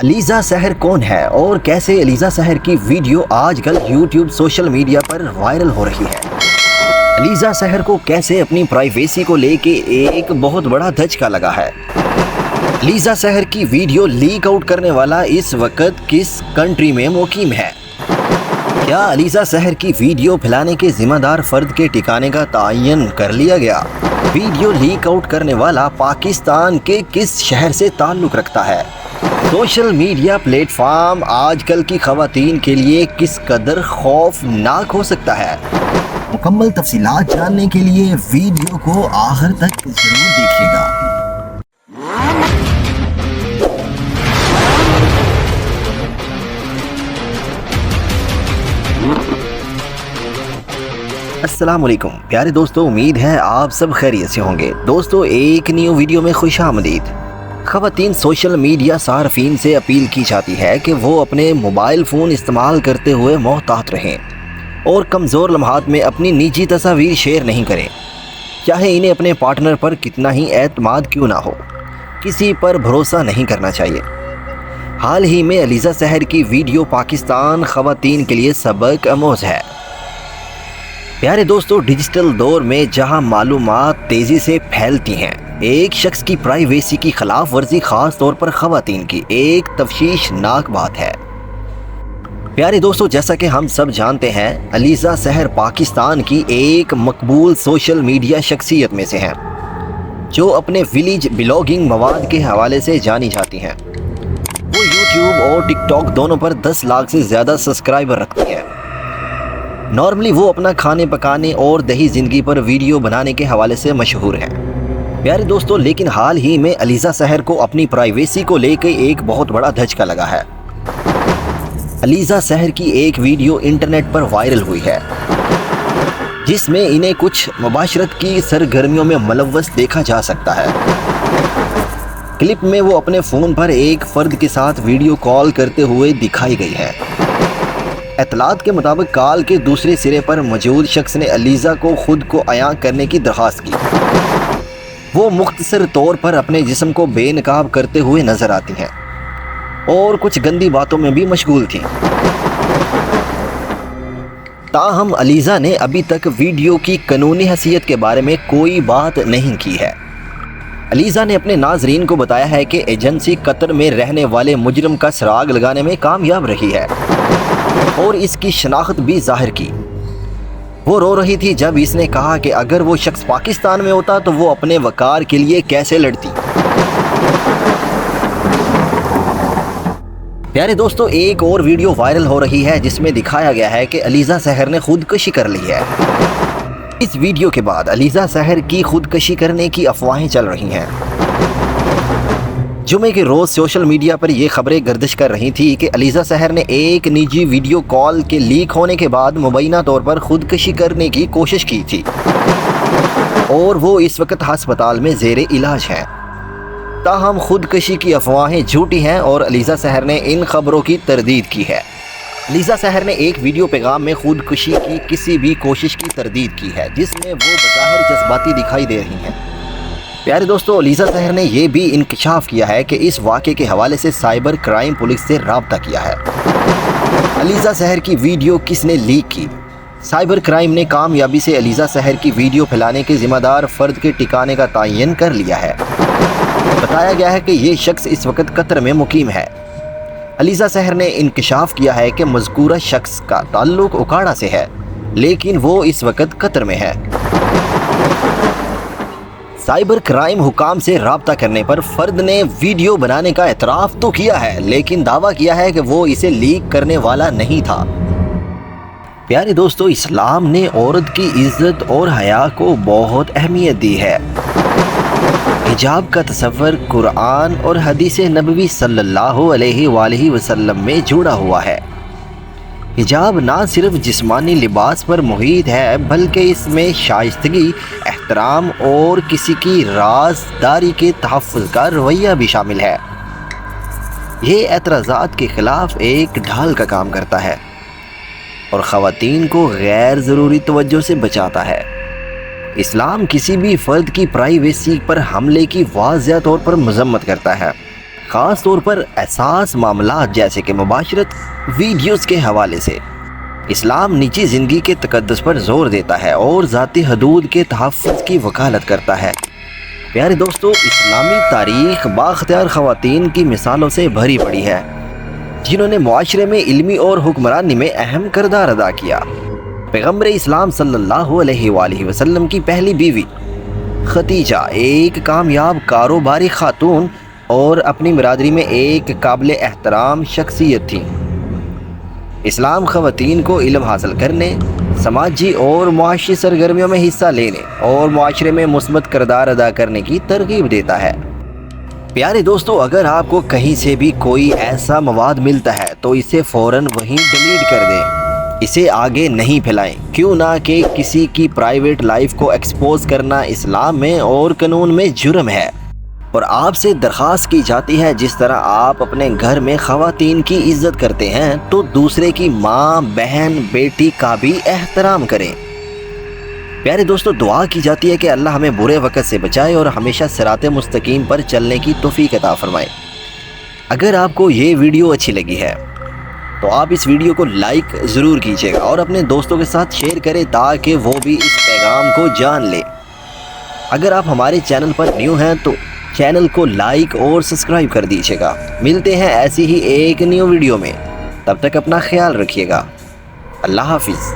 علیزہ سحر کون ہے اور کیسے علیزہ سحر کی ویڈیو آج کل یوٹیوب سوشل میڈیا پر وائرل ہو رہی ہے؟ علیزہ سحر کو کیسے اپنی پرائیویسی کو لے کے ایک بہت بڑا دھچکا لگا ہے؟ علیزہ سحر کی ویڈیو لیک آؤٹ کرنے والا اس وقت کس کنٹری میں مقیم ہے؟ کیا علیزہ سحر کی ویڈیو پھیلانے کے ذمہ دار فرد کے ٹھکانے کا تعین کر لیا گیا؟ ویڈیو لیک آؤٹ کرنے والا پاکستان کے کس شہر سے تعلق رکھتا ہے؟ سوشل میڈیا پلیٹ فارم آج کل کی خواتین کے لیے کس قدر خوفناک ہو سکتا ہے؟ مکمل تفصیلات جاننے کے لیے ویڈیو کو آخر تک ضرور دیکھیے گا۔ السلام علیکم پیارے دوستو، امید ہے آپ سب خیریت سے ہوں گے۔ دوستو، ایک نیو ویڈیو میں خوش آمدید۔ خواتین سوشل میڈیا صارفین سے اپیل کی جاتی ہے کہ وہ اپنے موبائل فون استعمال کرتے ہوئے محتاط رہیں اور کمزور لمحات میں اپنی نجی تصاویر شیئر نہیں کریں، چاہے انہیں اپنے پارٹنر پر کتنا ہی اعتماد کیوں نہ ہو۔ کسی پر بھروسہ نہیں کرنا چاہیے۔ حال ہی میں علیزہ سحر کی ویڈیو پاکستان خواتین کے لیے سبق آموز ہے۔ پیارے دوستو، ڈیجیٹل دور میں جہاں معلومات تیزی سے پھیلتی ہیں، ایک شخص کی پرائیویسی کی خلاف ورزی خاص طور پر خواتین کی ایک تشویشناک بات ہے۔ پیارے دوستو، جیسا کہ ہم سب جانتے ہیں، علیزہ سحر پاکستان کی ایک مقبول سوشل میڈیا شخصیت میں سے ہیں، جو اپنے ویلیج بلاگنگ مواد کے حوالے سے جانی جاتی ہیں۔ وہ یوٹیوب اور ٹک ٹاک دونوں پر 10 لاکھ سے زیادہ سبسکرائبر رکھتی ہیں۔ نارملی وہ اپنا کھانے پکانے اور دیہی زندگی پر ویڈیو بنانے کے حوالے سے مشہور ہیں۔ پیارے دوستو، لیکن حال ہی میں علیزہ سحر کو اپنی پرائیویسی کو لے کے ایک بہت بڑا دھچکا لگا ہے۔ علیزہ سحر کی ایک ویڈیو انٹرنیٹ پر وائرل ہوئی ہے، جس میں انہیں کچھ مباشرت کی سرگرمیوں میں ملوث دیکھا جا سکتا ہے۔ کلپ میں وہ اپنے فون پر ایک فرد کے ساتھ ویڈیو کال کرتے ہوئے دکھائی گئی ہے۔ اطلاعات کے مطابق کال کے دوسرے سرے پر موجود شخص نے علیزہ کو خود کو عیاں کرنے کی درخواست کی۔ وہ مختصر طور پر اپنے جسم کو بے نقاب کرتے ہوئے نظر آتی ہیں اور کچھ گندی باتوں میں بھی مشغول تھیں۔ تاہم علیزہ نے ابھی تک ویڈیو کی قانونی حیثیت کے بارے میں کوئی بات نہیں کی ہے۔ علیزہ نے اپنے ناظرین کو بتایا ہے کہ ایجنسی قطر میں رہنے والے مجرم کا سراغ لگانے میں کامیاب رہی ہے اور اس کی شناخت بھی ظاہر کی۔ وہ رو رہی تھی جب اس نے کہا کہ اگر وہ شخص پاکستان میں ہوتا تو وہ اپنے وقار کے لیے کیسے لڑتی۔ پیارے دوستو، ایک اور ویڈیو وائرل ہو رہی ہے جس میں دکھایا گیا ہے کہ علیزہ سحر نے خودکشی کر لی ہے۔ اس ویڈیو کے بعد علیزہ سحر کی خودکشی کرنے کی افواہیں چل رہی ہیں۔ جمعے کے روز سوشل میڈیا پر یہ خبریں گردش کر رہی تھی کہ علیزہ سحر نے ایک نجی ویڈیو کال کے لیک ہونے کے بعد مبینہ طور پر خودکشی کرنے کی کوشش کی تھی اور وہ اس وقت ہسپتال میں زیر علاج ہیں۔ تاہم خودکشی کی افواہیں جھوٹی ہیں اور علیزہ سحر نے ان خبروں کی تردید کی ہے۔ علیزہ سحر نے ایک ویڈیو پیغام میں خودکشی کی کسی بھی کوشش کی تردید کی ہے جس میں وہ بظاہر جذباتی دکھائی دے رہی ہیں۔ پیارے دوستو، علیزہ سحر نے یہ بھی انکشاف کیا ہے کہ اس واقعے کے حوالے سے سائبر کرائم پولیس سے رابطہ کیا ہے۔ علیزہ سحر کی ویڈیو کس نے لیک کی؟ سائبر کرائم نے کامیابی سے علیزہ سحر کی ویڈیو پھیلانے کے ذمہ دار فرد کے ٹھکانے کا تعین کر لیا ہے۔ بتایا گیا ہے کہ یہ شخص اس وقت قطر میں مقیم ہے۔ علیزہ سحر نے انکشاف کیا ہے کہ مذکورہ شخص کا تعلق اکاڑا سے ہے، لیکن وہ اس وقت قطر میں ہے۔ سائبر کرائم حکام سے رابطہ کرنے پر فرد نے ویڈیو بنانے کا اعتراف تو کیا ہے، لیکن دعویٰ کیا ہے کہ وہ اسے لیک کرنے والا نہیں تھا۔ پیارے دوستو، اسلام نے عورت کی عزت اور حیا کو بہت اہمیت دی ہے۔ حجاب کا تصور قرآن اور حدیث نبوی صلی اللہ علیہ وآلہ وسلم میں جڑا ہوا ہے۔ حجاب نہ صرف جسمانی لباس پر محیط ہے بلکہ اس میں شائستگی، احترام اور کسی کی رازداری کے تحفظ کا رویہ بھی شامل ہے۔ یہ اعتراضات کے خلاف ایک ڈھال کا کام کرتا ہے اور خواتین کو غیر ضروری توجہ سے بچاتا ہے۔ اسلام کسی بھی فرد کی پرائیویسی پر حملے کی واضح طور پر مذمت کرتا ہے، خاص طور پر حساس معاملات جیسے کہ مباشرت ویڈیوز کے حوالے سے۔ اسلام نجی زندگی کے تقدس پر زور دیتا ہے اور ذاتی حدود کے تحفظ کی وکالت کرتا ہے۔ پیارے دوستو، اسلامی تاریخ بااختیار خواتین کی مثالوں سے بھری پڑی ہے جنہوں نے معاشرے میں علمی اور حکمرانی میں اہم کردار ادا کیا۔ پیغمبر اسلام صلی اللہ علیہ وآلہ وسلم کی پہلی بیوی خدیجہ ایک کامیاب کاروباری خاتون اور اپنی برادری میں ایک قابل احترام شخصیت تھی۔ اسلام خواتین کو علم حاصل کرنے، سماجی اور معاشی سرگرمیوں میں حصہ لینے اور معاشرے میں مثبت کردار ادا کرنے کی ترغیب دیتا ہے۔ پیارے دوستو، اگر آپ کو کہیں سے بھی کوئی ایسا مواد ملتا ہے تو اسے فوراً وہیں ڈیلیٹ کر دیں، اسے آگے نہیں پھیلائیں، کیوں نہ کہ کسی کی پرائیویٹ لائف کو ایکسپوز کرنا اسلام میں اور قانون میں جرم ہے۔ اور آپ سے درخواست کی جاتی ہے جس طرح آپ اپنے گھر میں خواتین کی عزت کرتے ہیں تو دوسرے کی ماں، بہن، بیٹی کا بھی احترام کریں۔ پیارے دوستو، دعا کی جاتی ہے کہ اللہ ہمیں برے وقت سے بچائے اور ہمیشہ صراط مستقیم پر چلنے کی توفیق عطا فرمائے۔ اگر آپ کو یہ ویڈیو اچھی لگی ہے تو آپ اس ویڈیو کو لائک ضرور کیجیے گا اور اپنے دوستوں کے ساتھ شیئر کریں تاکہ وہ بھی اس پیغام کو جان لے۔ اگر آپ ہمارے چینل پر نیو ہیں تو چینل کو لائک اور سبسکرائب کر دیجیے گا۔ ملتے ہیں ایسی ہی ایک نیو ویڈیو میں، تب تک اپنا خیال رکھیے گا۔ اللہ حافظ۔